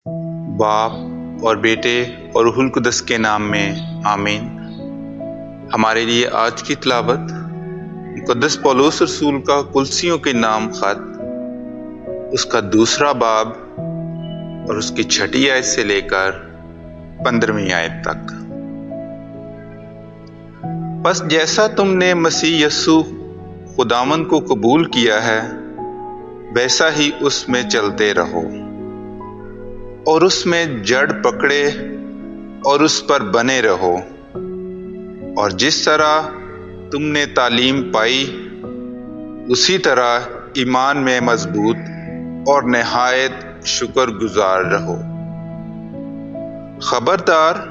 باپ اور بیٹے اور روح القدس کے نام میں آمین۔ ہمارے لیے آج کی تلاوت مقدس پولس رسول کا کلسیوں کے نام خط، اس کا 2 باب اور اس کی 6 آیت سے لے کر 15 آیت تک۔ پس جیسا تم نے مسیح یسوع خداوند کو قبول کیا ہے، ویسا ہی اس میں چلتے رہو اور اس میں جڑ پکڑے اور اس پر بنے رہو، اور جس طرح تم نے تعلیم پائی اسی طرح ایمان میں مضبوط اور نہایت شکر گزار رہو۔ خبردار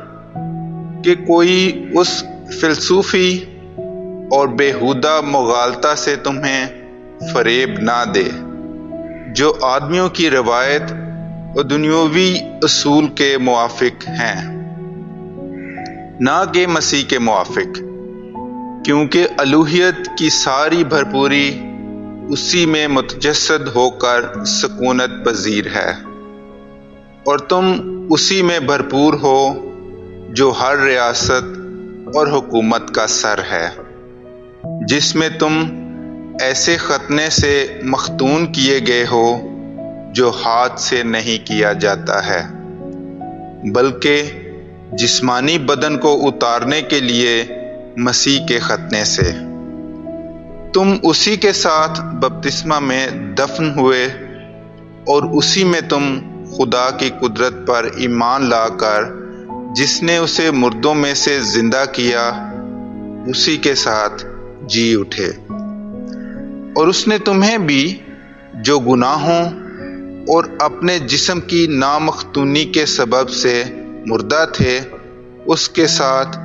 کہ کوئی اس فلسفی اور بیہودہ مغالطہ سے تمہیں فریب نہ دے جو آدمیوں کی روایت اور دنیاوی اصول کے موافق ہیں، نہ کہ مسیح کے موافق، کیونکہ الوہیت کی ساری بھرپوری اسی میں متجسد ہو کر سکونت پذیر ہے، اور تم اسی میں بھرپور ہو جو ہر ریاست اور حکومت کا سر ہے، جس میں تم ایسے ختنے سے مختون کیے گئے ہو جو ہاتھ سے نہیں کیا جاتا ہے، بلکہ جسمانی بدن کو اتارنے کے لیے مسیح کے ختنے سے۔ تم اسی کے ساتھ بپتسمہ میں دفن ہوئے، اور اسی میں تم خدا کی قدرت پر ایمان لا کر جس نے اسے مردوں میں سے زندہ کیا، اسی کے ساتھ جی اٹھے۔ اور اس نے تمہیں بھی جو گناہوں اور اپنے جسم کی نامختونی کے سبب سے مردہ تھے، اس کے ساتھ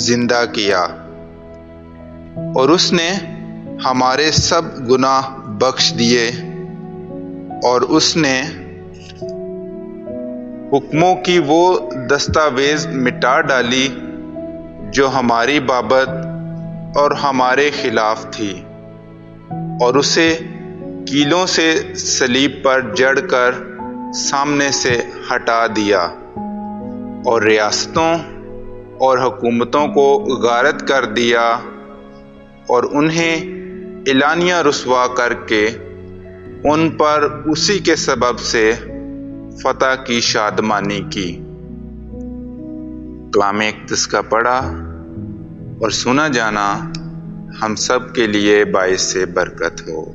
زندہ کیا، اور اس نے ہمارے سب گناہ بخش دیے، اور اس نے حکموں کی وہ دستاویز مٹا ڈالی جو ہماری بابت اور ہمارے خلاف تھی، اور اسے کیلوں سے صلیب پر جڑ کر سامنے سے ہٹا دیا، اور ریاستوں اور حکومتوں کو غارت کر دیا، اور انہیں اعلانیہ رسوا کر کے ان پر اسی کے سبب سے فتح کی شادمانی کی۔ کلام اقدس کا پڑھا اور سنا جانا ہم سب کے لیے باعث برکت ہو۔